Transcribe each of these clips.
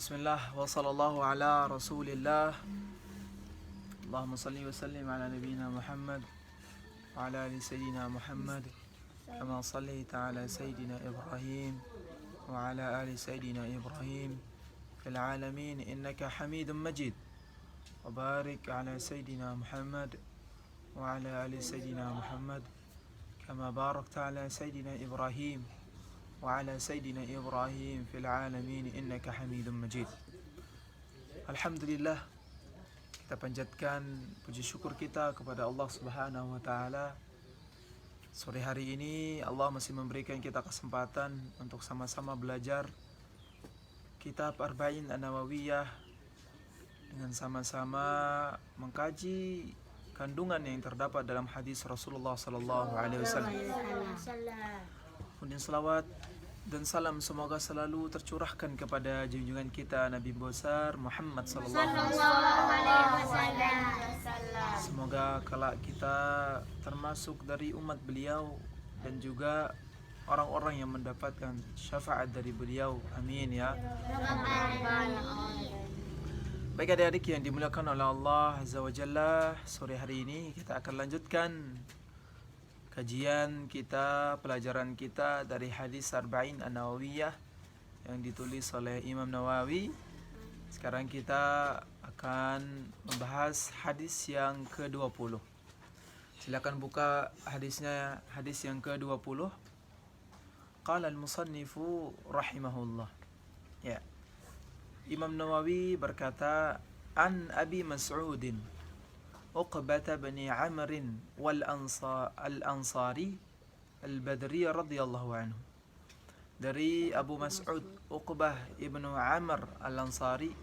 Bismillah wa sallallahu ala rasulillah. Allahumma salli wa sallim ala nabiyyina Muhammad wa ala ali sayyidina Muhammad kama sallaita ala sayyidina Ibrahim wa ala ali sayyidina Ibrahim fil alamin innaka Hamidum Majid. Wa barik ala sayyidina Muhammad wa ala ali sayyidina Muhammad kama barakta ala sayyidina Ibrahim wa ala sayyidina Ibrahim fil alamin innaka Hamidum Majid. Alhamdulillah, kita panjatkan puji syukur kita kepada Allah Subhanahu wa taala. Sore hari ini Allah masih memberikan kita kesempatan untuk sama-sama belajar kitab Arba'in An-Nawawiyah dengan sama-sama mengkaji kandungan yang terdapat dalam hadis Rasulullah sallallahu alaihi wasallam. Kemudian salawat dan salam semoga selalu tercurahkan kepada junjungan kita Nabi besar Muhammad sallallahu alaihi wasallam. Semoga kelak kita termasuk dari umat beliau dan juga orang-orang yang mendapatkan syafaat dari beliau. Amin ya. Baik adik-adik yang dimuliakan oleh Allah Azza wa Jalla, sore hari ini kita akan lanjutkan kajian kita, pelajaran kita dari hadis Arba'in An-Nawawiyah yang ditulis oleh Imam Nawawi. Sekarang kita akan membahas hadis yang ke-20. Silakan buka hadisnya, hadis yang ke-20. Qala al-musannifu rahimahullah. Ya. Imam Nawawi berkata, An Abi Mas'udin Uqbah bin Amr al-Ansari al-Badri radhiyallahu anhu. Dari Abu Mas'ud Uqbah ibnu Amr al-Ansari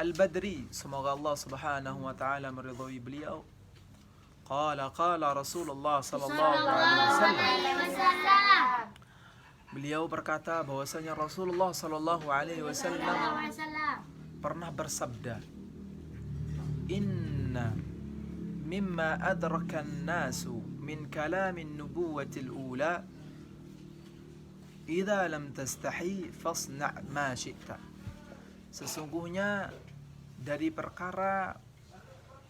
al-Badri, semoga Allah Subhanahu wa taala meridhai beliau. Qala Rasulullah sallallahu alaihi wasallam. Beliau berkata bahwasanya Rasulullah sallallahu alaihi wasallam pernah bersabda, Inna mimma adraka an-nasu min kalamin nubuwatil ula idza lam tastahi fasna' ma syi'ta. Sesungguhnya dari perkara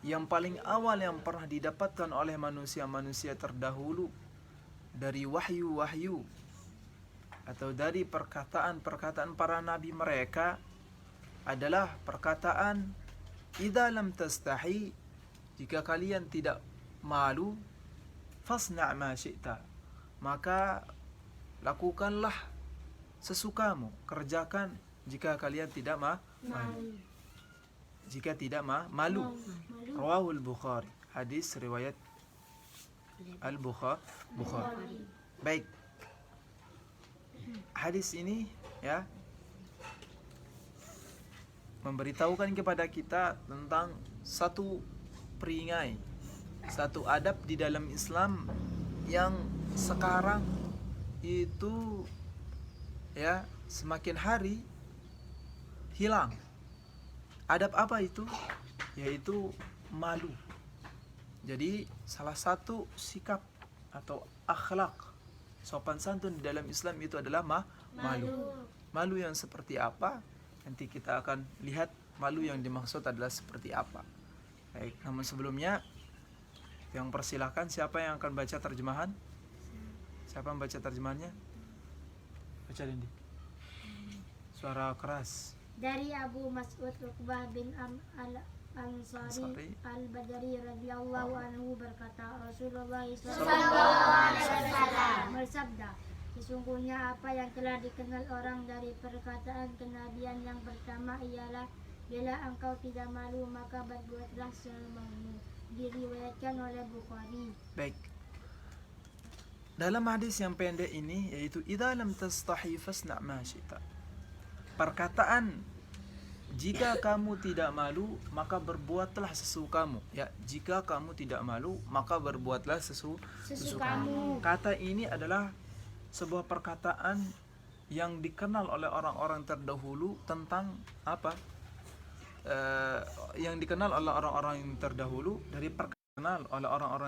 yang paling awal yang pernah didapatkan oleh manusia-manusia terdahulu dari wahyu-wahyu atau dari perkataan-perkataan para nabi mereka adalah perkataan idza lam tastahi, jika kalian tidak malu, fasna' ma syi'ta, maka lakukanlah sesukamu, kerjakan jika kalian tidak malu. Jika tidak malu. Rawahul Bukhari, hadis riwayat Al-Bukhari. Baik. Hadis ini ya memberitahukan kepada kita tentang satu peringai, satu adab di dalam Islam yang sekarang itu ya semakin hari hilang. Adab apa itu? Yaitu malu. Jadi salah satu sikap atau akhlak sopan santun di dalam Islam itu adalah malu. Malu yang seperti apa? Nanti kita akan lihat malu yang dimaksud adalah seperti apa. Baik, namun sebelumnya yang persilahkan, siapa yang akan baca terjemahan? Siapa yang baca terjemahannya? Baca Dendi. Suara keras. Dari Abu Mas'ud Uqbah bin Al-Ansari Al-Badri radhiyallahu anhu berkata, Rasulullah sallallahu alaihi wasallam bersabda, sesungguhnya apa yang telah dikenal orang dari perkataan kenabian yang pertama ialah, bila engkau tidak malu maka berbuatlah semaumu. Diriwayatkan oleh Bukhari. Baik. Dalam hadis yang pendek ini yaitu idza lam tastahi fasna' ma syi'ta. Perkataan jika kamu tidak malu maka berbuatlah sesukamu. Ya, jika kamu tidak malu maka berbuatlah sesukamu. Kata ini adalah sebuah perkataan yang dikenal oleh orang-orang terdahulu tentang apa? Yang dikenal oleh orang-orang yang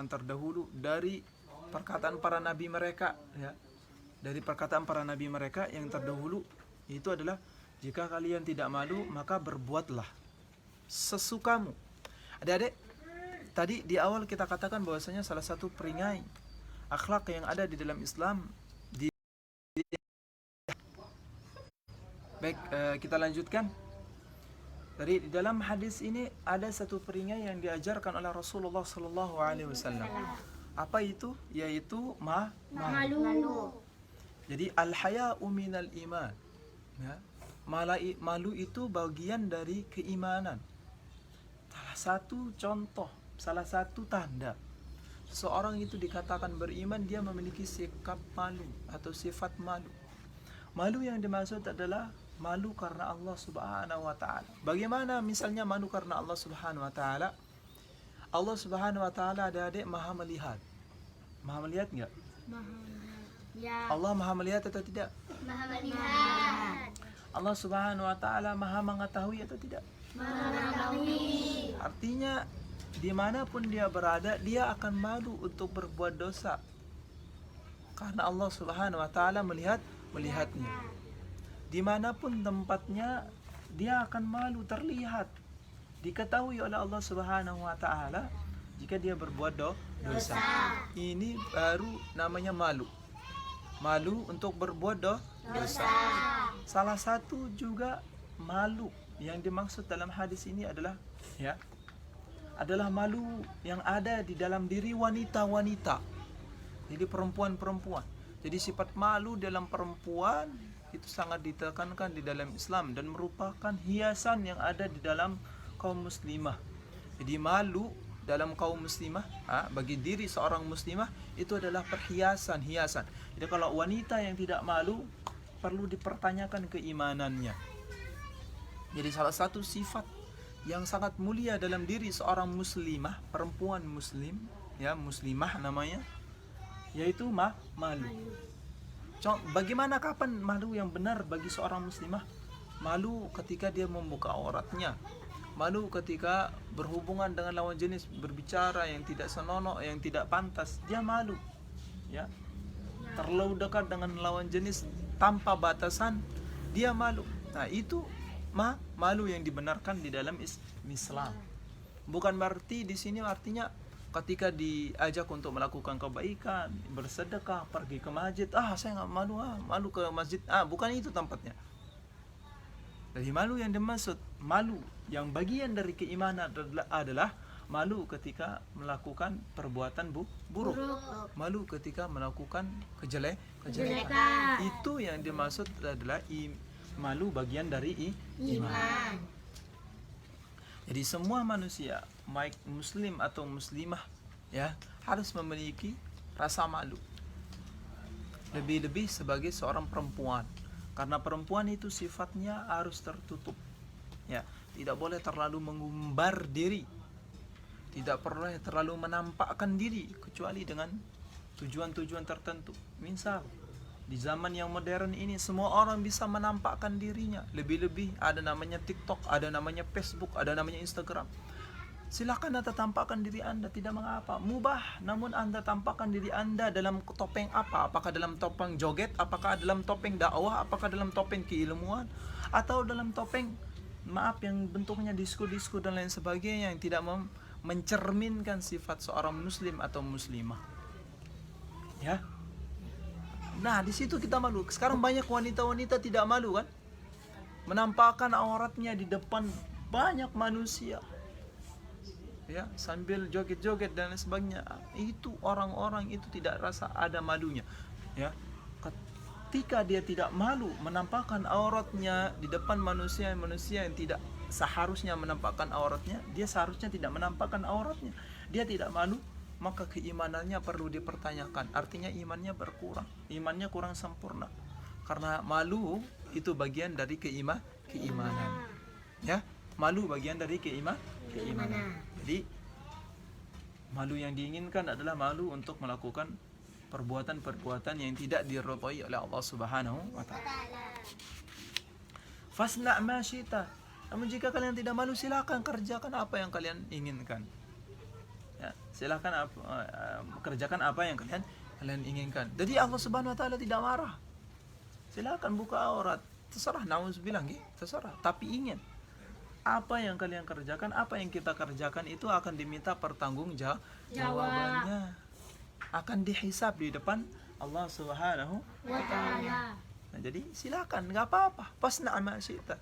terdahulu dari perkataan para nabi mereka, ya. Dari perkataan para nabi mereka yang terdahulu itu adalah Jika kalian tidak malu, maka berbuatlah sesukamu. Adik-adik, tadi di awal kita katakan bahwasanya salah satu peringai akhlak yang ada di dalam Islam Baik, kita lanjutkan. Dari di dalam hadis ini ada satu peringai yang diajarkan oleh Rasulullah sallallahu alaihi wasallam. Apa itu? Yaitu malu. Jadi al-haya'u minal iman. Ya. Malu itu bagian dari keimanan. Salah satu contoh, salah satu tanda seseorang itu dikatakan beriman, dia memiliki sikap malu atau sifat malu. Malu yang dimaksud adalah malu karena Allah Subhanahu wa taala. Bagaimana misalnya malu karena Allah Subhanahu wa taala? Allah Subhanahu wa taala adik-adik Maha melihat. Maha melihat enggak? Ya. Allah Maha melihat atau tidak? Maha melihat. Allah Subhanahu wa taala Maha mengetahui atau tidak? Maha mengetahui. Artinya dimanapun dia berada, dia akan malu untuk berbuat dosa karena Allah Subhanahu wa taala melihatnya. Dimanapun tempatnya, dia akan malu, terlihat, diketahui oleh Allah Subhanahu wa taala jika dia berbuat dosa. Ini baru namanya malu. Malu untuk berbuat dosa. Salah satu juga malu yang dimaksud dalam hadis ini adalah adalah malu yang ada di dalam diri wanita-wanita. Jadi perempuan-perempuan. Jadi sifat malu dalam perempuan itu sangat ditekankan di dalam Islam dan merupakan hiasan yang ada di dalam kaum muslimah. Jadi malu dalam kaum muslimah, bagi diri seorang muslimah itu adalah hiasan. Jadi kalau wanita yang tidak malu, perlu dipertanyakan keimanannya. Jadi salah satu sifat yang sangat mulia dalam diri seorang muslimah, perempuan muslim, muslimah namanya, yaitu malu. Bagaimana kapan malu yang benar bagi seorang muslimah? Malu ketika dia membuka auratnya. Malu ketika berhubungan dengan lawan jenis, berbicara yang tidak senonoh, yang tidak pantas, dia malu. Ya. Terlalu dekat dengan lawan jenis tanpa batasan, dia malu. Nah, itu malu yang dibenarkan di dalam Islam. Bukan berarti di sini artinya ketika diajak untuk melakukan kebaikan, bersedekah, pergi ke masjid, saya nggak malu, malu ke masjid, bukan itu tempatnya. Jadi malu yang dimaksud, malu yang bagian dari keimanan adalah malu ketika melakukan perbuatan buruk, malu ketika melakukan kejelekan. Itu yang dimaksud adalah malu bagian dari iman. Jadi semua manusia, baik muslim atau muslimah, harus memiliki rasa malu. Lebih-lebih sebagai seorang perempuan. Karena perempuan itu sifatnya harus tertutup. Tidak boleh terlalu mengumbar diri. Tidak boleh terlalu menampakkan diri kecuali dengan tujuan-tujuan tertentu. Misal di zaman yang modern ini semua orang bisa menampakkan dirinya. Lebih-lebih ada namanya TikTok, ada namanya Facebook, ada namanya Instagram. Silakan Anda tampakkan diri Anda, tidak mengapa, mubah. Namun Anda tampakkan diri Anda dalam topeng apa? Apakah dalam topeng joget? Apakah dalam topeng dakwah? Apakah dalam topeng keilmuan? Atau dalam topeng yang bentuknya disko-disko dan lain sebagainya yang tidak mencerminkan sifat seorang muslim atau muslimah. Nah, di situ kita malu. Sekarang banyak wanita-wanita tidak malu kan? Menampakkan auratnya di depan banyak manusia. Sambil joget-joget dan lain sebagainya. Itu orang-orang itu tidak rasa ada malunya. Ketika dia tidak malu menampakkan auratnya di depan manusia yang tidak seharusnya menampakkan auratnya, dia seharusnya tidak menampakkan auratnya. Dia tidak malu, maka keimanannya perlu dipertanyakan. Artinya imannya berkurang, imannya kurang sempurna. Karena malu itu bagian dari keimanan. Malu bagian dari keimanan. Jadi malu yang diinginkan adalah malu untuk melakukan perbuatan-perbuatan yang tidak diridhai oleh Allah Subhanahu wa taala. Fasna' ma syi'ta. Namun jika kalian tidak malu, silakan kerjakan apa yang kalian inginkan. Silakan kerjakan apa yang kalian inginkan. Jadi Allah Subhanahu wa taala tidak marah. Silakan buka aurat. terserah, nauzubillah nggih, terserah. Tapi ingat, apa yang kalian kerjakan, apa yang kita kerjakan itu akan diminta jawabannya. Akan dihisab di depan Allah Subhanahu wa ta'ala. Nah, jadi silakan, nggak apa-apa. Fasna' ma syi'ta.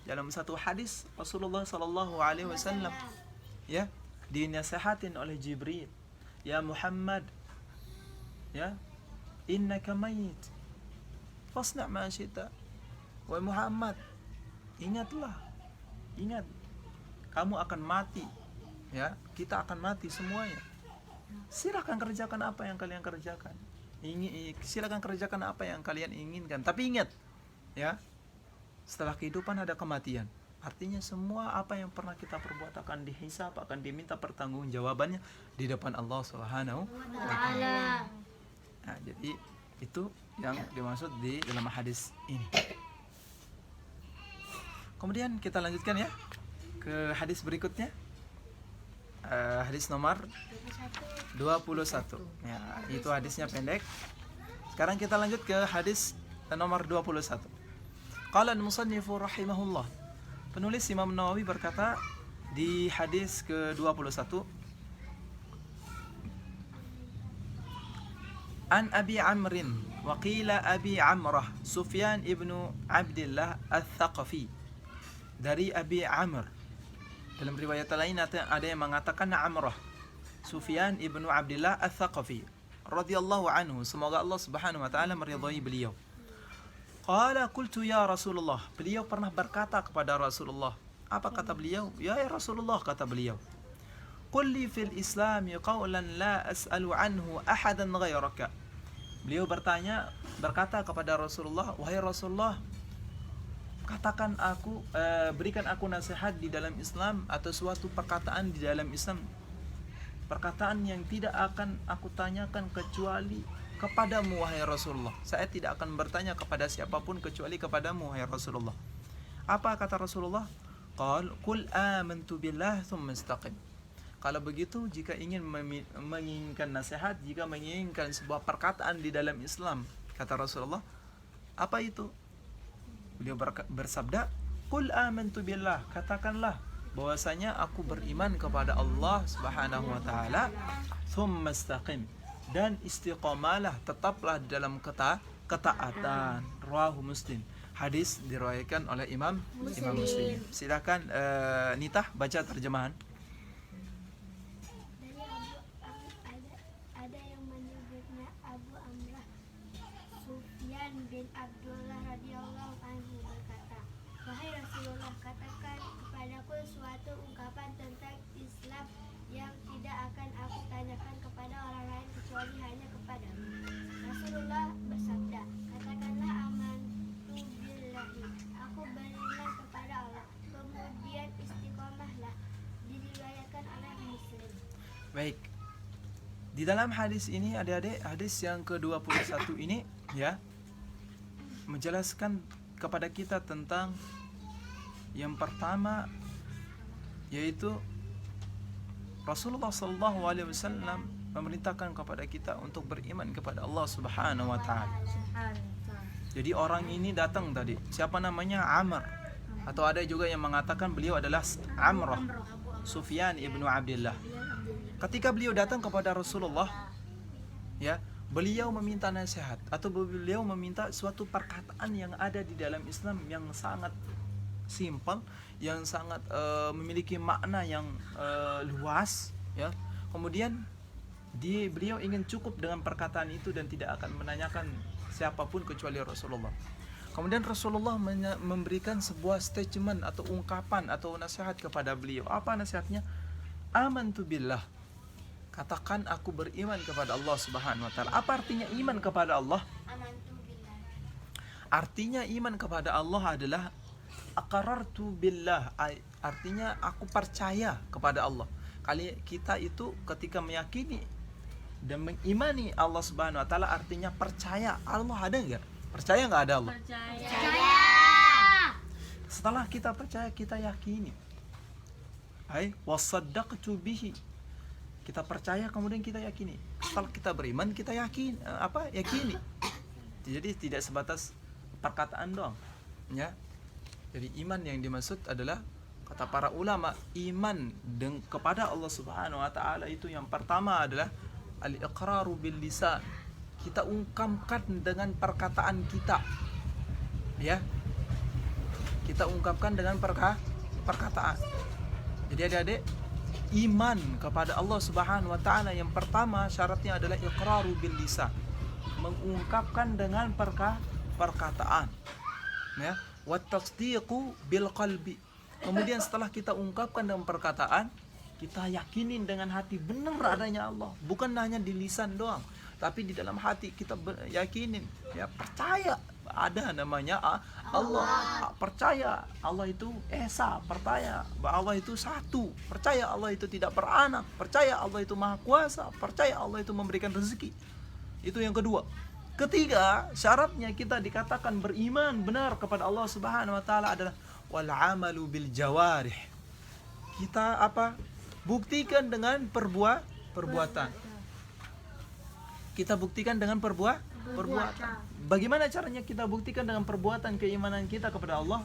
Dalam satu hadis Rasulullah sallallahu alaihi wasallam ya dinasihatin oleh Jibril, ya Muhammad, ya innaka mayit fasna' ma syi'ta. Wahai Muhammad, ingat, kamu akan mati, ya, kita akan mati semuanya. Silakan kerjakan apa yang kalian kerjakan. Silakan kerjakan apa yang kalian inginkan. Tapi ingat, ya, setelah kehidupan ada kematian. Artinya semua apa yang pernah kita perbuat akan dihisab, akan diminta pertanggungjawabannya di depan Allah Subhanahu wa ta'ala. Nah, jadi itu yang dimaksud di dalam hadis ini. Kemudian kita lanjutkan ya ke hadis berikutnya. Hadis nomor 21. Ya, itu hadisnya pendek. Sekarang kita lanjut ke hadis nomor 21. Qala al-musannifu rahimahullah. Penulis Imam Nawawi berkata di hadis ke-21, An Abi Amrin wa qila Abi Amrah Sufyan ibnu Abdillah al-Thaqafi. Dari Abi Amr. Dalam riwayat lain ada yang mengatakan Amrah Sufyan ibnu Abdillah al-Thaqafi radhiyallahu anhu, semoga Allah Subhanahu wa taala meridhai beliau. Qala qultu ya Rasulullah. Beliau pernah berkata kepada Rasulullah. Apa kata beliau? Ya Rasulullah, kata beliau, qul li fil Islam qawlan la as'alu anhu ahadan ghairaka. Beliau berkata kepada Rasulullah, wahai Rasulullah, katakan aku, berikan aku nasihat di dalam Islam atau suatu perkataan di dalam Islam, perkataan yang tidak akan aku tanyakan kecuali kepadamu wahai Rasulullah. Saya tidak akan bertanya kepada siapapun kecuali kepadamu wahai Rasulullah. Apa kata Rasulullah? Qul amantu billah tsumma istaqim. Kalau begitu, jika ingin menginginkan nasihat, jika menginginkan sebuah perkataan di dalam Islam, kata Rasulullah, apa itu? Beliau bersabda, Qul amantu billah, katakanlah bahwasanya aku beriman kepada Allah Subhanahu wa taala, tsumma istaqim, dan istiqamalah, tetaplah di dalam ketaatan. Rawahu Muslim. Hadis diriwayatkan oleh Imam Muslim. Silakan Nita baca terjemahan. Ada yang menyebutnya Abu Amrah Sufyan bin Abdullah radhiyallahu anhu berkata, wahai Rasulullah, katakan kepadaku suatu ungkapan tentang Islam yang tidak akan aku tanyakan kepada orang lain kecuali hanya kepadamu. Rasulullah bersabda, katakanlah amantu billahi, aku beriman kepada Allah, kemudian istiqomahlah. Diriwayatkan oleh Muslim. Baik. Di dalam hadis ini, adik-adik, hadis yang ke-21 ini ya menjelaskan kepada kita tentang yang pertama, yaitu Rasulullah SAW memerintahkan kepada kita untuk beriman kepada Allah Subhanahu wa taala. Jadi orang ini datang tadi, siapa namanya? Amr. Atau ada juga yang mengatakan beliau adalah Amrah Sufyan ibnu Abdillah. Ketika beliau datang kepada Rasulullah, ya, beliau meminta nasihat atau beliau meminta suatu perkataan yang ada di dalam Islam yang sangat simpel, yang sangat memiliki makna yang luas, ya. Kemudian beliau ingin cukup dengan perkataan itu dan tidak akan menanyakan siapapun kecuali Rasulullah. Kemudian Rasulullah memberikan sebuah statement atau ungkapan atau nasihat kepada beliau. Apa nasihatnya? Amantu billah. Katakan aku beriman kepada Allah Subhanahu wa taala. Apa artinya iman kepada Allah? Amantu billah. Artinya iman kepada Allah adalah aqarartu billah. Artinya aku percaya kepada Allah. Kali kita itu ketika meyakini dan mengimani Allah Subhanahu wa taala artinya percaya Allah ada enggak? Percaya enggak ada Allah? Percaya. Setelah kita percaya, kita yakini. Wasaddaqtu bihi. Kita percaya kemudian kita yakini. Setelah kita beriman kita yakini. Yakini. Jadi tidak sebatas perkataan doang. Ya. Jadi iman yang dimaksud adalah, kata para ulama, iman kepada Allah Subhanahu wa taala itu yang pertama adalah al-iqraru bil lisan. Kita ungkapkan dengan perkataan kita. Ya. Kita ungkapkan dengan perkataan. Jadi adik-adik, iman kepada Allah Subhanahu wa taala yang pertama syaratnya adalah iqraru bil lisan. Mengungkapkan dengan perkataan. Ya. Wa tasdiqu bil qalbi. Kemudian setelah kita ungkapkan dengan perkataan, kita yakinin dengan hati benar adanya Allah, bukan hanya di lisan doang, tapi di dalam hati kita yakinin, ya, percaya ada namanya Allah, percaya Allah itu esa, percaya bahwa Allah itu satu, percaya Allah itu tidak beranak, percaya Allah itu maha kuasa, percaya Allah itu memberikan rezeki. Itu yang kedua. Ketiga, syaratnya kita dikatakan beriman benar kepada Allah Subhanahu wa taala adalah wal amalu bil jawarih. Kita apa? Buktikan dengan perbuatan. Kita buktikan dengan perbuatan. Bagaimana caranya kita buktikan dengan perbuatan keimanan kita kepada Allah?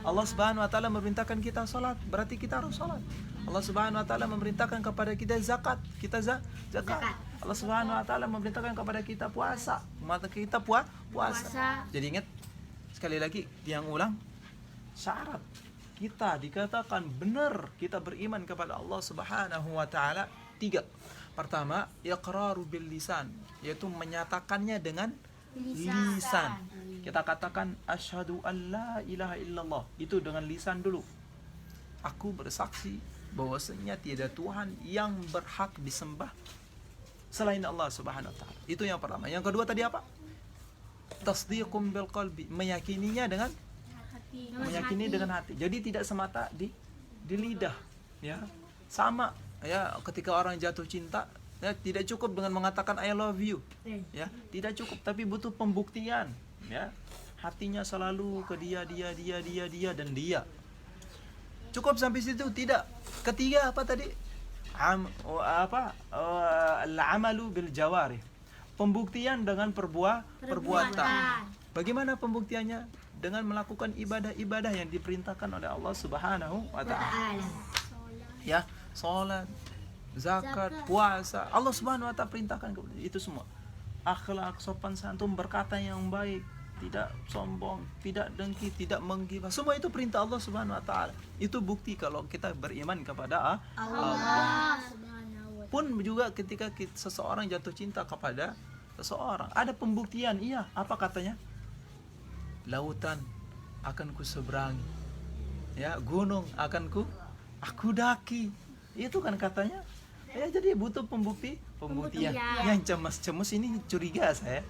Allah Subhanahu wa taala memerintahkan kita salat, berarti kita harus salat. Allah Subhanahu wa taala memerintahkan kepada kita zakat, kita zakat. Allah Subhanahu wa taala memerintahkan kepada kita puasa, maka kita puasa. Jadi ingat sekali lagi, yang ulang, syarat kita dikatakan benar kita beriman kepada Allah Subhanahu wa taala 3. Pertama, iqraru bil lisan, yaitu menyatakannya dengan lisan. Kita katakan asyhadu an la ilaha illallah, itu dengan lisan dulu. Aku bersaksi bahwasanya tiada Tuhan yang berhak disembah selain Allah Subhanahu wa taala. Itu yang pertama. Yang kedua tadi apa? Tasdiqum bil qalbi, meyakininya dengan hati. Jadi tidak semata di lidah, ya. Sama, ya, ketika orang jatuh cinta, ya, tidak cukup dengan mengatakan I love you. Ya, tidak cukup, tapi butuh pembuktian, ya. Hatinya selalu ke dia dan dia. Cukup sampai situ? Tidak. Ketiga apa tadi? Al-amalu bil jawarih. Pembuktian dengan perbuatan. Bagaimana pembuktiannya? Dengan melakukan ibadah-ibadah yang diperintahkan oleh Allah Subhanahu wa taala. Ya, salat, zakat, puasa. Allah Subhanahu wa taala perintahkan itu semua. Akhlak, sopan santun, berkata yang baik, tidak sombong, tidak dengki, tidak menggibah. Semua itu perintah Allah Subhanahu wa taala. Itu bukti kalau kita beriman kepada Allah. Pun juga ketika seseorang jatuh cinta kepada seseorang, ada pembuktian. Iya, apa katanya? Lautan akan ku seberangi, ya, gunung akan aku daki. Itu kan katanya. Ya, jadi butuh pembuktian. Yang cemas ini curiga saya.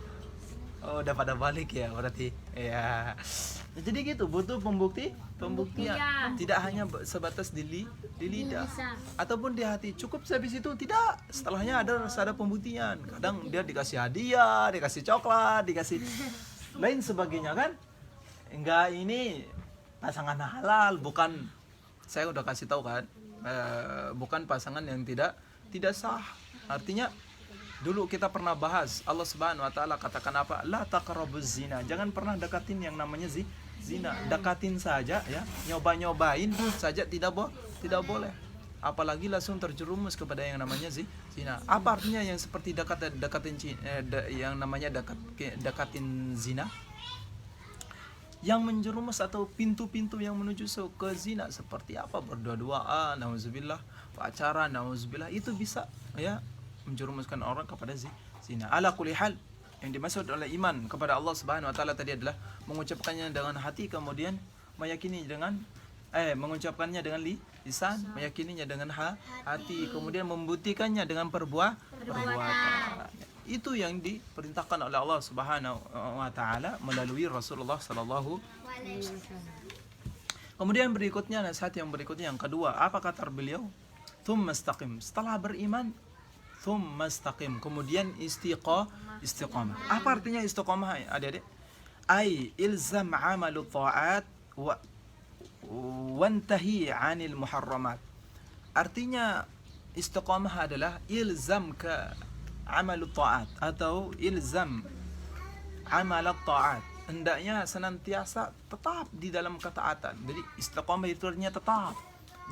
Oh, udah pada balik ya berarti. Ya. Jadi gitu, butuh pembuktian. Tidak hanya sebatas di lidah ataupun di hati. Cukup sampai situ tidak. Setelahnya ada pembuktian. Kadang dia dikasih hadiah, dikasih coklat, dikasih lain sebagainya kan. Enggak, ini pasangan halal, bukan, saya udah kasih tahu kan, bukan pasangan yang tidak sah. Artinya dulu kita pernah bahas, Allah Subhanahu wa taala katakan apa? La taqrabuz zina. Jangan pernah dekatin yang namanya zina. Dekatin saja, ya. Nyobain saja tidak boleh. Apalagi langsung terjerumus kepada yang namanya zina. Apa artinya yang seperti yang namanya dekatin zina? Yang menjerumus atau pintu-pintu yang menuju ke zina seperti apa? Berdua-duaan, nauzubillah, pacaran, nauzubillah, itu bisa, ya, menjerumuskan orang kepada zina. Ala kulli hal, yang dimaksud oleh iman kepada Allah Subhanahu wa taala tadi adalah mengucapkannya dengan hati, kemudian meyakini dengan mengucapkannya dengan lisan, meyakininya dengan hati, kemudian membuktikannya dengan perbuatan. Itu yang diperintahkan oleh Allah Subhanahu wa taala melalui Rasulullah sallallahu alaihi wasallam. Kemudian berikutnya, nasihat yang berikutnya yang kedua, apa kata beliau? Tsumma istaqim. Setelah beriman, tsumma istaqim. Kemudian istiqamah. Apa artinya istiqamah, adik-adik? Ai ilzam amalu ta'at wa wantahi 'anil muharramat. Artinya istiqamah adalah ilzam ke amal ta'at atau ilzam amal ta'at. hendaknya senantiasa tetap di dalam ketaatan. Jadi istiqomah itu artinya tetap.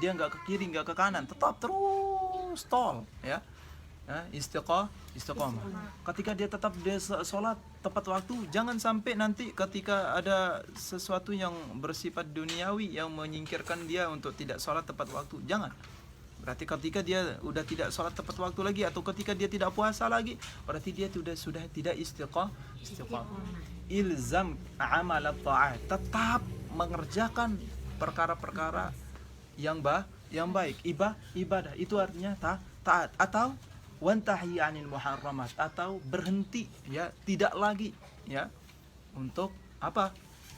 Dia nggak ke kiri, nggak ke kanan, tetap terus tol, ya. Istiqomah. Ketika dia tetap dia sholat tepat waktu, jangan sampai nanti ketika ada sesuatu yang bersifat duniawi yang menyingkirkan dia untuk tidak sholat tepat waktu, jangan. Berarti ketika dia udah tidak sholat tepat waktu lagi, atau ketika dia tidak puasa lagi, berarti dia sudah tidak istiqomah. Ilzam amal ta'at, tetap mengerjakan perkara-perkara yang baik, ibadah. Itu artinya taat. Atau wantahi 'anil muharramat, atau berhenti, ya, tidak lagi, ya, untuk apa?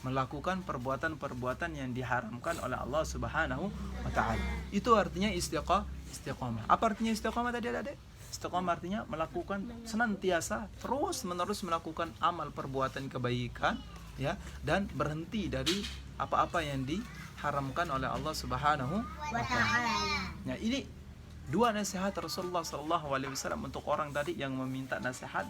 Melakukan perbuatan-perbuatan yang diharamkan oleh Allah Subhanahu wa taala. Itu artinya istiqomah. Apa artinya istiqomah tadi, Adik? Istiqomah artinya melakukan senantiasa terus-menerus melakukan amal perbuatan kebaikan, ya, dan berhenti dari apa-apa yang diharamkan oleh Allah Subhanahu wa taala. Nah, ini dua nasihat Rasulullah SAW untuk orang tadi yang meminta nasihat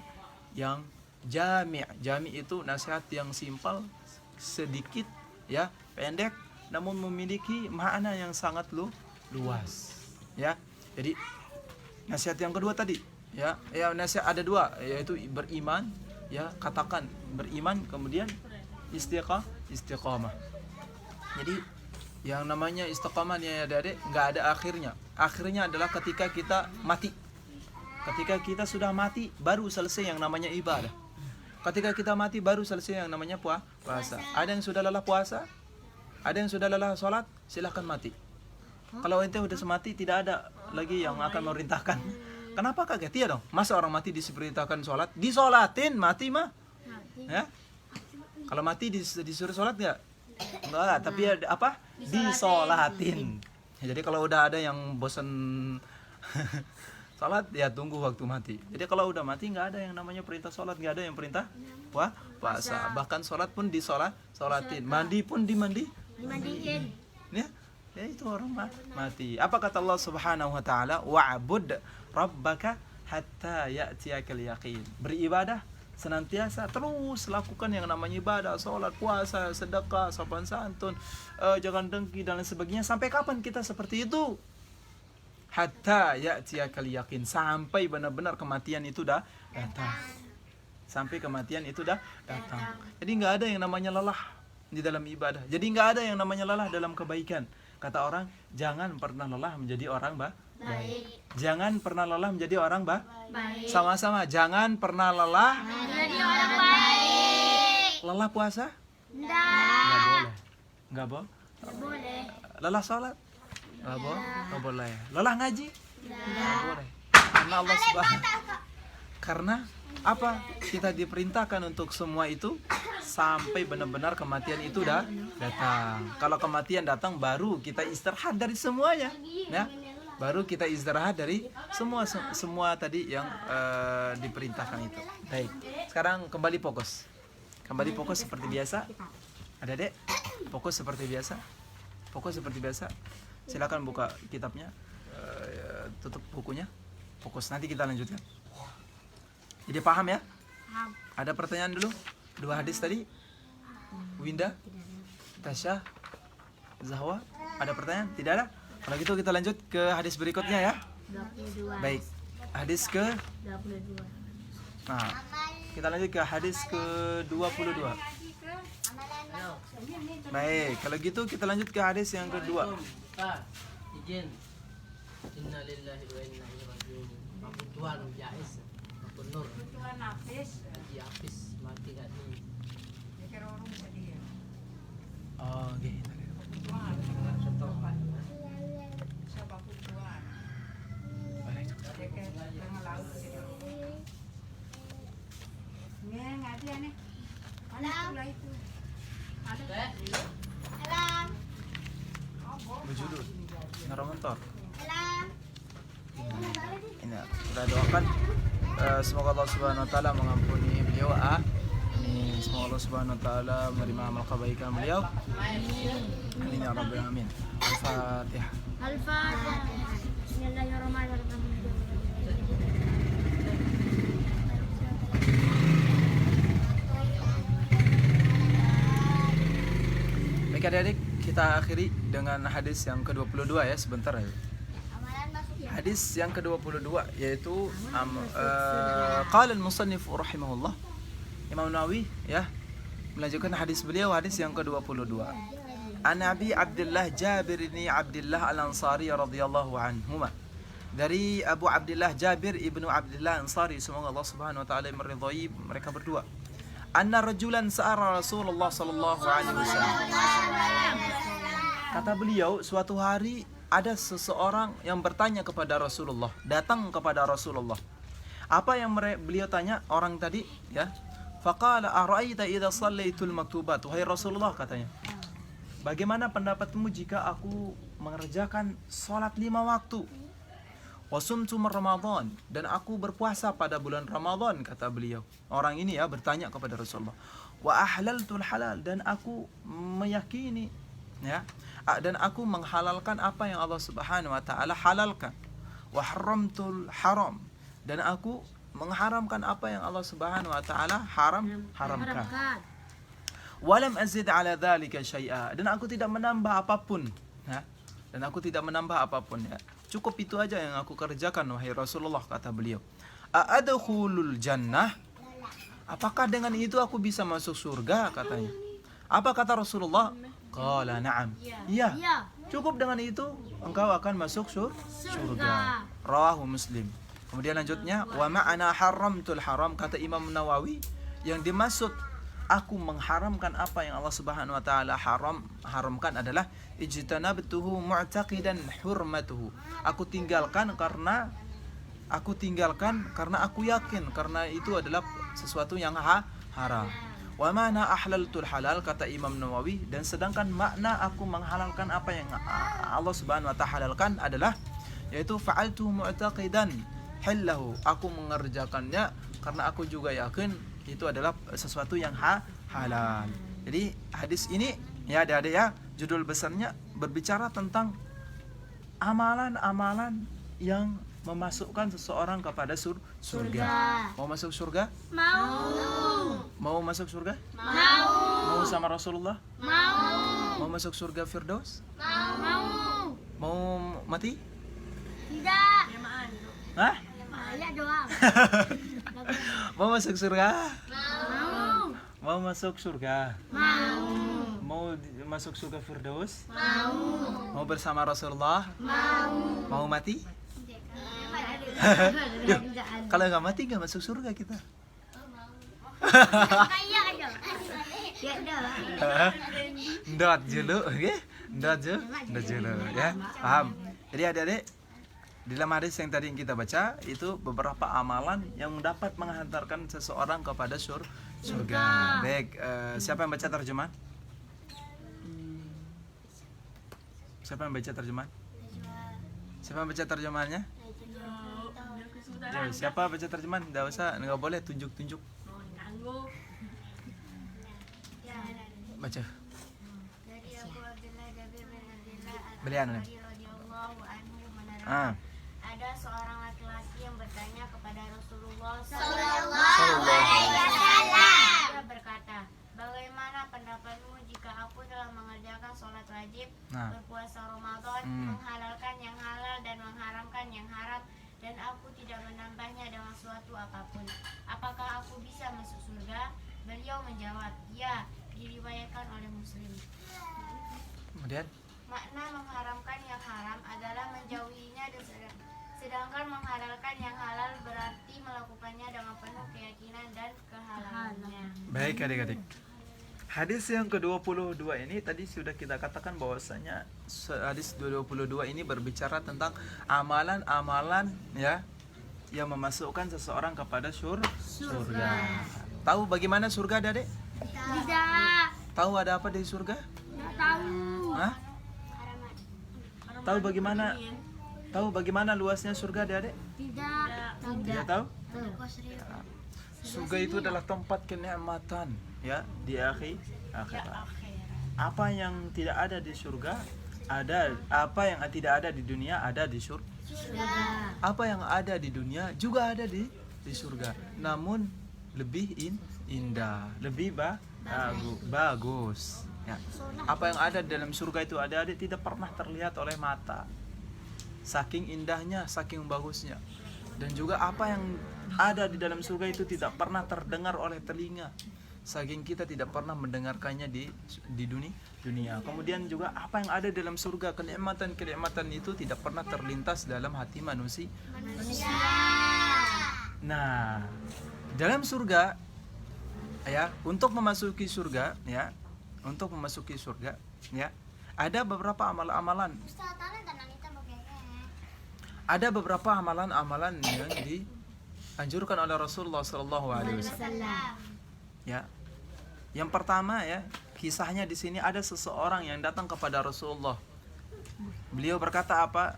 yang jami'. Jami' itu nasihat yang simpel, sedikit, ya, pendek, namun memiliki makna yang sangat luas, ya. Jadi nasihat yang kedua tadi, ya nasihat ada dua, yaitu beriman, ya, katakan beriman, kemudian istiqamah. Jadi yang namanya istiqamah nih, adik-adik, nggak ada akhirnya. Akhirnya adalah ketika kita mati. Ketika kita sudah mati, baru selesai yang namanya ibadah. Ketika kita mati, baru selesai yang namanya puasa. Ada yang sudah lelah puasa, ada yang sudah lelah sholat, silahkan mati. Kalau ente udah mati, tidak ada lagi yang akan memerintahkan. Kenapa kaget? Iya dong. Masa orang mati diperintahkan sholat? Disolatin, mati mah. Ya? Kalau mati disuruh sholat nggak? Enggak, tapi ada apa? Disolatin. Ya, jadi kalau udah ada yang bosan sholat, ya tunggu waktu mati. Jadi kalau udah mati, nggak ada yang namanya perintah sholat, nggak ada yang perintah puasa. Bahkan sholat pun disolatin, mandi pun dimandiin. Ya itu orang mati. Apa kata Allah Subhanahu wa taala? Wa'bud rabbaka hatta ya'tiyakal yaqin. Beribadah senantiasa terus lakukan yang namanya ibadah, sholat, puasa, sedekah, sopan santun, jangan dengki dan lain sebagainya. Sampai kapan kita seperti itu? Hatta ya'tiyakal yaqin, sampai benar-benar kematian itu dah datang. Sampai kematian itu dah datang. Jadi nggak ada yang namanya lelah di dalam ibadah. Jadi nggak ada yang namanya lelah dalam kebaikan. Kata orang, jangan pernah lelah menjadi orang baik. Jangan pernah lelah menjadi orang baik. Sama-sama, jangan pernah lelah menjadi orang baik. Lelah puasa? Nggak boleh. Lelah sholat? Nggak boleh. Lelah ngaji? Nggak boleh. Karena Allah karena apa? Kita diperintahkan untuk semua itu sampai benar-benar kematian itu dah datang. Kalau kematian datang, baru kita istirahat dari semuanya, ya. Baru kita istirahat dari semua tadi yang diperintahkan itu. Baik. Sekarang kembali fokus seperti biasa. Adik-adik, fokus seperti biasa. Silakan buka kitabnya, tutup bukunya, fokus. Nanti kita lanjutkan. Jadi paham ya? Ada pertanyaan dulu? 2 hadis tadi. Winda, Tasya, Zahwa, ada pertanyaan? Tidak ada? Kalau gitu kita lanjut ke hadis berikutnya ya. 22. Baik. Hadis ke 22. Nah, kita lanjut ke hadis ke 22. Baik, kalau gitu kita lanjut ke hadis yang kedua. Izin. Innalillahi wa inna ilaihi raji'un. Kebutuhan jais, benar. Kebutuhan Hafiz mati kat ni. Dia kira orang sedih. Oh, okey. Kebutuhan setopan. Siapa kebutuhan? Baik. Dia ke tengah laut situ. Ni ngadi ni. Mana itu? Ada. Alam. Berjudul Naromentor. Ini kita doakan semoga Allah Subhanahu wa taala mengampuni beliau. Amin. Semoga Allah Subhanahu wa taala menerima amal kebaikan beliau. Amin ya rabbal alamin. Al-Fatihah. Al-Fatihah. Bismillahirrahmanirrahim. Baik adik-adik, kita akhiri dengan hadis yang ke-22 ya, sebentar ya. Hadis yang ke-22 yaitu qala al-musannif rahimahullah, Imam Nawawi ya melanjutkan hadis beliau, hadis yang ke-22. An Abi Abdullah Jabir bin Abdullah Al-Ansari radhiyallahu anhuma. Dari Abu Abdullah Jabir ibnu Abdullah Ansari, semoga Allah Subhanahu wa taala meridhai mereka berdua. Anna rajulan sa'ara Rasulullah sallallahu alaihi wasallam. Kata beliau, suatu hari ada seseorang yang bertanya kepada Rasulullah, datang kepada Rasulullah. Apa yang beliau tanya orang tadi ya? Faqala ara'aita idza shallaitul maktubat. Wahai Rasulullah, katanya, bagaimana pendapatmu jika aku mengerjakan salat 5 waktu? Wasumtu Ramadan, dan aku berpuasa pada bulan Ramadan, kata beliau. Orang ini ya bertanya kepada Rasulullah. Wa ahlaltul halal, dan aku meyakini ya, dan aku menghalalkan apa yang Allah Subhanahu wa taala halalkan. Wa haramtul haram, dan aku mengharamkan apa yang Allah Subhanahu wa taala haramkan. Walam azid ala dzalika syai'a, dan aku tidak menambah apapun ya. Dan aku tidak menambah apapun ya. Cukup itu aja yang aku kerjakan wahai Rasulullah, kata beliau. A'adkhulul jannah? Apakah dengan itu aku bisa masuk surga, katanya. Apa kata Rasulullah? Qala na'am. Iya. Cukup dengan itu engkau akan masuk surga. Rawahu Muslim. Kemudian lanjutnya, wa ma'ana haramtul haram, kata Imam Nawawi, yang dimaksud aku mengharamkan apa yang Allah Subhanahu wa taala haramkan adalah ijtanabtuhu mu'taqidan hurmatuhu. Aku tinggalkan karena aku yakin karena itu adalah sesuatu yang haram. Wa mana ahlaltul halal, kata Imam Nawawi, dan sedangkan makna aku menghalalkan apa yang Allah Subhanahu wa taala halalkan adalah yaitu fa'altu mu'taqidan hallahu. Aku mengerjakannya karena aku juga yakin itu adalah sesuatu yang halal. Jadi hadis ini ya adik-adik ya, judul besarnya berbicara tentang amalan-amalan yang memasukkan seseorang kepada surga. Mau masuk surga? Mau masuk surga? Mau sama Rasulullah? Mau masuk surga Firdaus? Mau mati? Tidak. Hah? Ya doang. Mau masuk surga? Mau. Mau masuk surga? Mau masuk surga Firdaus? Mau bersama Rasulullah? Mau mati? Yuk, kalau nggak mati nggak masuk surga kita. Kayak ada. Ya ada. Ndat julu, oke? Ndat julu, ya. Paham? Jadi adik-adik, di dalam hadis yang tadi kita baca itu beberapa amalan yang dapat menghantarkan seseorang kepada surga. Baik, siapa yang baca terjemahan? Siapa yang baca terjemahan? Siapa yang baca terjemahannya? Siapa baca terjemahan? Nggak boleh tunjuk-tunjuk. Baca. Dari Abu Abdullah Jabir bin Abdullah Belian. radhiyallahu anhu menerangkan, Ah. ada seorang laki-laki yang bertanya kepada Rasulullah Sallallahu alaihi wasallam. Dia berkata, bagaimana pendapatmu jika aku telah mengerjakan sholat wajib, Nah. berpuasa Ramadan, menghalalkan yang halal dan mengharamkan yang haram, dan aku tidak menambahnya dengan suatu apapun. Apakah aku bisa masuk surga? Beliau menjawab, ya, diriwayatkan oleh Muslim. Kemudian Makna mengharamkan yang haram adalah menjauhinya, sedangkan menghalalkan yang halal berarti melakukannya dengan penuh keyakinan dan kehalalannya. baik adik-adik. Hadis yang ke-22 ini tadi sudah kita katakan bahwasanya hadis 22 ini berbicara tentang amalan-amalan ya yang memasukkan seseorang kepada surga. Tahu bagaimana surga, Adik? Tidak. Tahu ada apa di surga? Tidak tahu. Hah? Tahu bagaimana luasnya surga, Adik? Tidak. Tidak tahu? Surga itu adalah tempat kenikmatan ya di akhirat. Apa yang tidak ada di surga ada, apa yang tidak ada di dunia ada di surga. Apa yang ada di dunia juga ada di surga. Namun lebih indah, lebih bagus. Ya. Apa yang ada dalam surga itu adik-adik tidak pernah terlihat oleh mata. Saking indahnya, saking bagusnya. Dan juga apa yang ada di dalam surga itu tidak pernah terdengar oleh telinga. Saking kita tidak pernah mendengarkannya di dunia. Kemudian juga apa yang ada dalam surga, kenikmatan-kenikmatan itu tidak pernah terlintas dalam hati manusia. Nah, dalam surga ya, untuk memasuki surga ya, ada beberapa amalan-amalan. Ada beberapa amalan-amalan yang dianjurkan oleh Rasulullah SAW. Ya. Yang pertama ya, kisahnya di sini ada seseorang yang datang kepada Rasulullah. Beliau berkata apa?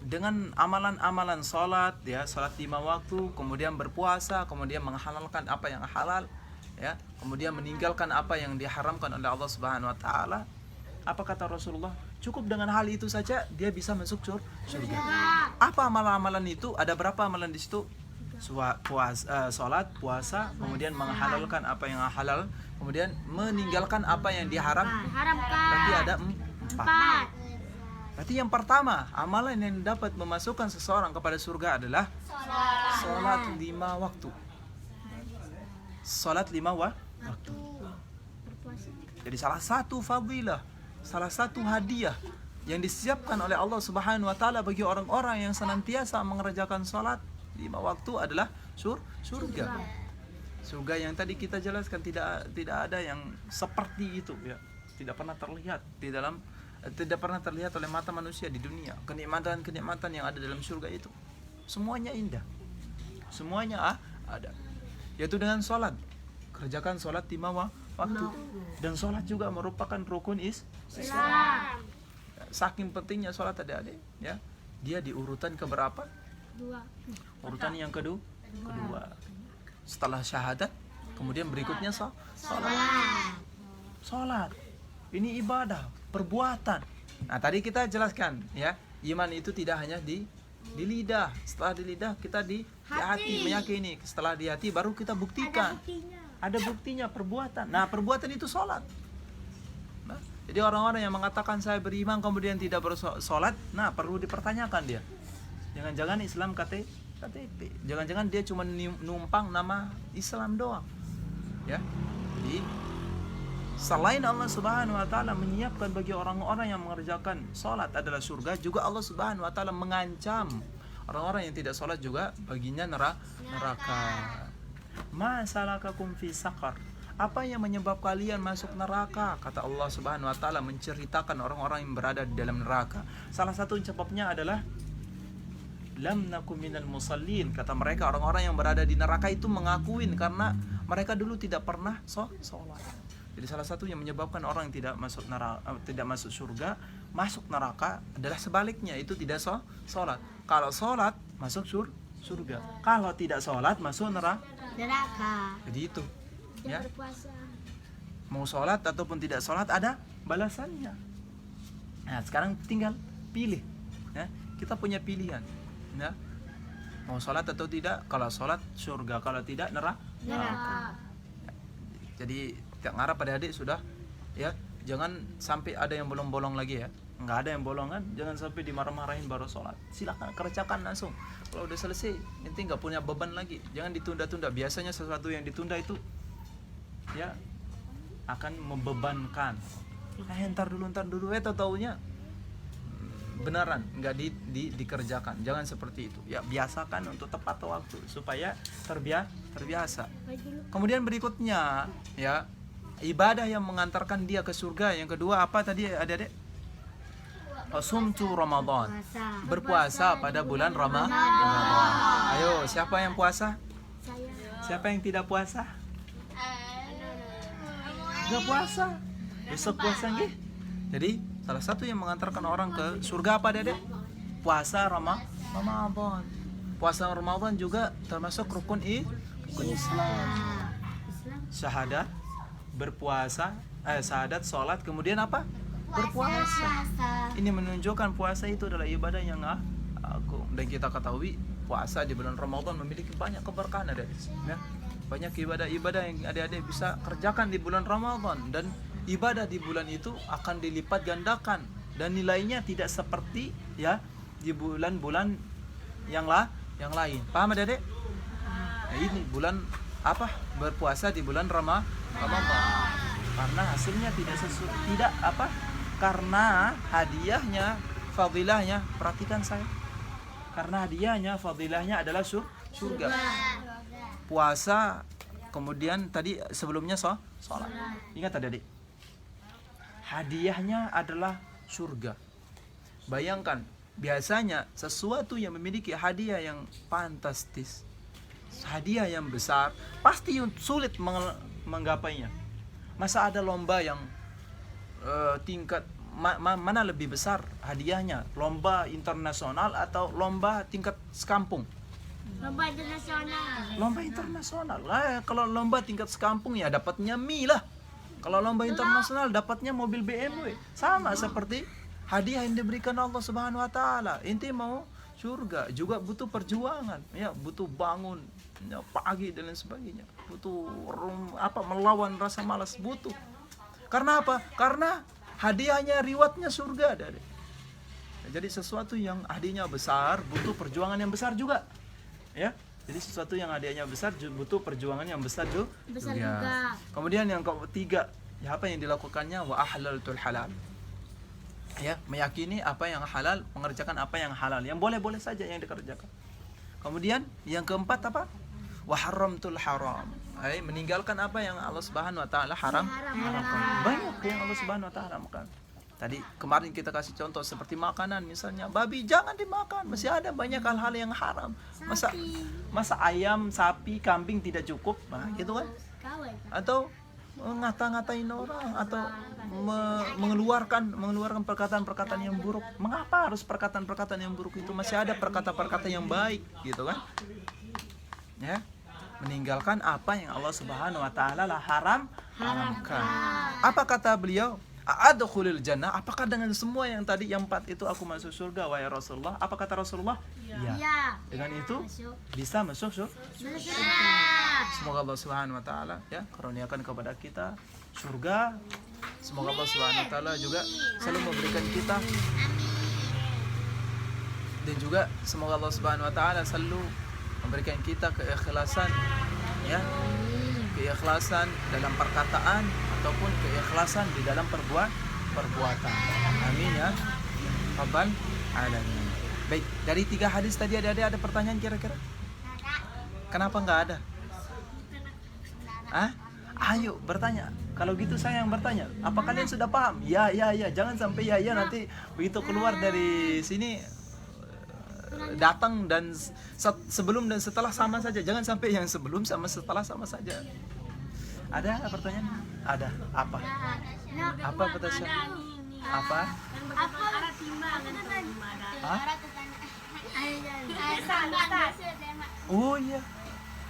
Dengan amalan-amalan salat ya, salat 5 waktu, kemudian berpuasa, kemudian menghalalkan apa yang halal ya, kemudian meninggalkan apa yang diharamkan oleh Allah Subhanahu wa taala. Apa kata Rasulullah? Cukup dengan hal itu saja dia bisa masuk surga. Apa amalan-amalan itu? Ada berapa amalan di situ? Salat, puasa, kemudian menghalalkan apa yang halal, kemudian meninggalkan apa yang diharamkan. Berarti ada 4. Berarti yang pertama, amalan yang dapat memasukkan seseorang kepada surga adalah salat 5 waktu. Salat 5 waktu. Jadi salah satu fadilah, salah satu hadiah yang disiapkan oleh Allah Subhanahu wa taala bagi orang-orang yang senantiasa mengerjakan salat 5 waktu adalah surga. Surga yang tadi kita jelaskan tidak ada yang seperti itu ya. Tidak pernah terlihat tidak pernah terlihat oleh mata manusia di dunia. Kenikmatan yang ada dalam surga itu semuanya indah. Semuanya ada. Yaitu dengan salat. Kerjakan salat 5 waktu. Dan salat juga merupakan rukun Islam. Saking pentingnya salat adik-adik ya. Dia di urutan keberapa? 2. Urutan yang kedua. Setelah syahadat, kemudian berikutnya salat. Ini ibadah, perbuatan. Nah, tadi kita jelaskan ya, iman itu tidak hanya di lidah. Setelah di lidah kita di hati meyakini. Setelah di hati baru kita buktikan. Ada buktinya perbuatan. Nah, perbuatan itu salat. Nah, jadi orang-orang yang mengatakan saya beriman kemudian tidak bersolat, nah perlu dipertanyakan dia. Jangan-jangan Islam KTP. Jangan-jangan dia cuma numpang nama Islam doang. Ya. Jadi selain Allah Subhanahu wa taala menyiapkan bagi orang-orang yang mengerjakan salat adalah surga, juga Allah Subhanahu wa taala mengancam orang-orang yang tidak salat juga baginya neraka. Ma salakakum fi saqar? Apa yang menyebab kalian masuk neraka? Kata Allah Subhanahu wa taala menceritakan orang-orang yang berada di dalam neraka. Salah satu sebabnya adalah lam nakum minal musallin. Kata mereka, orang-orang yang berada di neraka itu mengakuin karena mereka dulu tidak pernah sholat. Jadi salah satu yang menyebabkan orang yang tidak masuk neraka, tidak masuk surga, masuk neraka adalah sebaliknya, itu tidak sholat. Kalau sholat masuk surga. Kalau tidak sholat masuk neraka. Jadi itu ya. Mau sholat ataupun tidak sholat ada balasannya. Nah, sekarang tinggal pilih ya. Kita punya pilihan ya. Mau sholat atau tidak. Kalau sholat surga, kalau tidak neraka. Jadi tiap ngarap pada adik sudah ya, jangan sampai ada yang bolong-bolong lagi ya. Nggak ada yang bolongan, jangan sampai dimarah-marahin baru sholat. Silakan kerjakan langsung. Kalau udah selesai, nanti nggak punya beban lagi. Jangan ditunda-tunda. Biasanya sesuatu yang ditunda itu ya akan membebankan. Ntar dulu. Taunya beneran nggak dikerjakan. Jangan seperti itu. Ya biasakan untuk tepat waktu supaya terbiasa. Kemudian berikutnya ya, ibadah yang mengantarkan dia ke surga. Yang kedua apa tadi adik-adik? Sumtu Ramadan. Berpuasa pada bulan Ramadan. Ayo, siapa yang puasa? Siapa yang tidak puasa? Gak puasa. Besok puasa nggih. Jadi salah satu yang mengantarkan orang ke surga apa Dede? Puasa Ramadan. Puasa Ramadan juga termasuk rukun Islam. Syahadat, berpuasa, syahadat, sholat, kemudian apa? Berpuasa. Ini menunjukkan puasa itu adalah ibadah yang agung. Dan kita ketahui puasa di bulan Ramadan memiliki banyak keberkahan ada ya. banyak ibadah-ibadah yang adik-adik bisa kerjakan di bulan Ramadan, dan ibadah di bulan itu akan dilipat gandakan dan nilainya tidak seperti ya di bulan-bulan yang lain. Paham adik-adik? Nah, ini bulan apa? Berpuasa di bulan Ramadan. Karena hasilnya tidak apa? Karena hadiahnya, fadilahnya, perhatikan saya. Karena hadiahnya, fadilahnya adalah surga. Puasa, kemudian tadi sebelumnya sholat. Ingat adik-adik. Hadiahnya adalah surga. Bayangkan, biasanya sesuatu yang memiliki hadiah yang fantastis, hadiah yang besar, pasti sulit menggapainya. Masa ada lomba yang tingkat mana lebih besar hadiahnya? Lomba internasional atau lomba tingkat sekampung? Lomba internasional. Lomba internasional. Kalau lomba tingkat sekampung ya dapatnya mie lah. Kalau lomba internasional dapatnya mobil BMW. Sama seperti hadiah yang diberikan Allah Subhanahu wa taala. Inti mau surga juga butuh perjuangan, ya, butuh bangun ya, pagi dan lain sebagainya. Butuh melawan rasa malas, butuh. Karena apa? Karena hadiahnya, rewardnya surga dari. Jadi sesuatu yang hadiahnya besar butuh perjuangan yang besar juga. Ya. Jadi sesuatu yang hadiahnya besar butuh perjuangan yang besar juga. Kemudian yang ketiga, ya apa yang dilakukannya? Wa ahlaltul halal. Ya, meyakini apa yang halal, mengerjakan apa yang halal. Yang boleh-boleh saja yang dikerjakan. Kemudian yang keempat apa? Wa haramtul haram. Meninggalkan apa yang Allah Subhanahu wa taala haramkan. Banyak yang Allah Subhanahu wa taala haramkan. Tadi kemarin kita kasih contoh seperti makanan, misalnya babi jangan dimakan, masih ada banyak hal-hal yang haram. Masa ayam, sapi, kambing tidak cukup, nah gitu kan? Atau ngata-ngatain orang atau mengeluarkan perkataan-perkataan yang buruk. Mengapa harus perkataan-perkataan yang buruk itu? Masih ada perkataan-perkataan yang baik, gitu kan? Ya. Meninggalkan apa yang Allah Subhanahu wa taala haramkan. Apa kata beliau? Adkhulil jannah, apakah dengan semua yang tadi yang 4 itu aku masuk surga wahai Rasulullah? Apa kata Rasulullah? Ya. Dengan itu bisa masuk surga. Semoga Allah Subhanahu wa taala ya karuniakan kepada kita surga. Semoga Allah Subhanahu wa taala juga selalu memberikan kita, dan juga semoga Allah Subhanahu wa taala selalu memberikan kita keikhlasan ya. Keikhlasan dalam perkataan ataupun keikhlasan di dalam perbuatan. Amin ya rabbal alamin. Baik, dari 3 hadis tadi ada pertanyaan kira-kira? Kenapa nggak ada? Ayo bertanya. Kalau gitu saya yang bertanya. Apa kalian sudah paham? Ya. Jangan sampai ya nanti begitu keluar dari sini datang dan sebelum dan setelah sama saja. Jangan sampai yang sebelum sama setelah sama saja. Ada pertanyaan? Ada. Apa? Apa pertanyaan? Apa? Oh iya.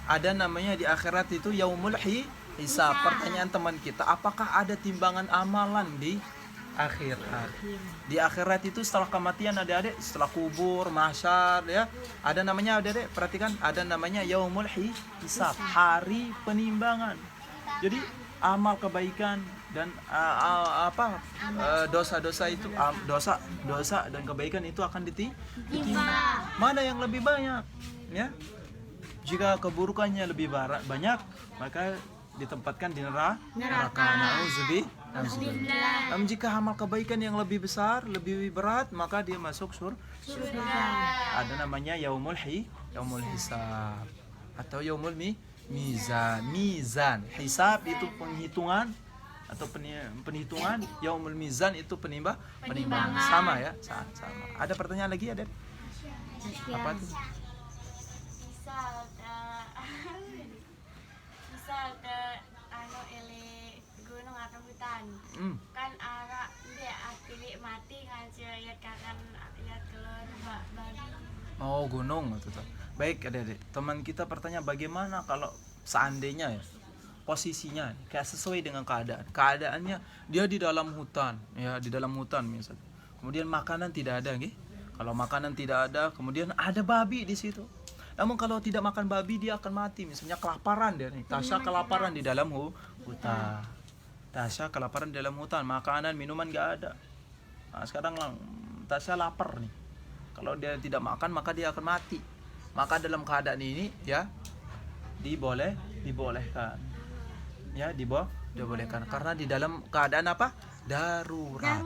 Ada namanya di akhirat itu yaumul hisab. Pertanyaan teman kita, apakah ada timbangan amalan di akhirat? Di akhirat itu setelah kematian adik-adik, setelah kubur, mahsyar ya, ada namanya adik-adik, perhatikan, ada namanya yaumul hisab, hari penimbangan. Jadi amal kebaikan dan dosa-dosa itu, dosa dan kebaikan itu akan ditimbang. Mana yang lebih banyak ya? Jika keburukannya lebih banyak, maka ditempatkan di neraka. Na'udzubillah. Namun jika amal kebaikan yang lebih besar, lebih berat, maka dia masuk surga. Ada namanya yaumul hisab atau yaumul mizan. Hisab itu penghitungan atau penhitungan, yaumul mizan itu penimbangan. Sama ya, sama. Ada pertanyaan lagi ada? Apa itu? Misal ke gunung atau hutan kan arah dia pilih mati kan lihat kakan lihat keluar babi. Oh, gunung itu. Baik adik-adik, teman kita bertanya bagaimana kalau seandainya ya posisinya kayak sesuai dengan keadaannya dia di dalam hutan ya, di dalam hutan misalnya, kemudian makanan tidak ada gitu. Kalau makanan tidak ada, kemudian ada babi di situ. Namun kalau tidak makan babi dia akan mati. Misalnya kelaparan dia nih. Tasya kelaparan di dalam hutan. Tasya kelaparan di dalam hutan, makanan, minuman gak ada. Nah, sekarang Tasya lapar nih. Kalau dia tidak makan maka dia akan mati. Maka dalam keadaan ini ya dibolehkan. Ya, dibolehkan karena di dalam keadaan apa? Darurat.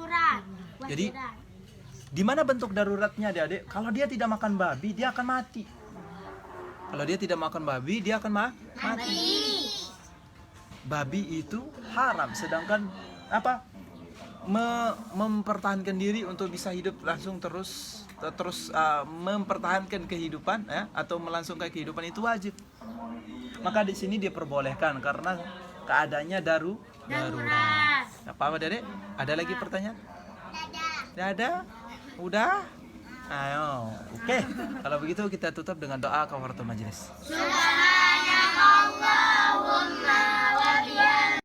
Jadi di mana bentuk daruratnya adik-adik? Kalau dia tidak makan babi, dia akan mati. Kalau dia tidak makan babi, dia akan mati. Babi itu haram, sedangkan apa? Mempertahankan diri untuk bisa hidup langsung terus mempertahankan kehidupan ya, atau melangsungkan kehidupan itu wajib. Maka di sini diperbolehkan karena keadaannya darurat. Apa Dek? Ada lagi pertanyaan? Tidak ada? Udah? Ayo. Oke. Kalau begitu kita tutup dengan doa kafaratul majelis. Subhanallah.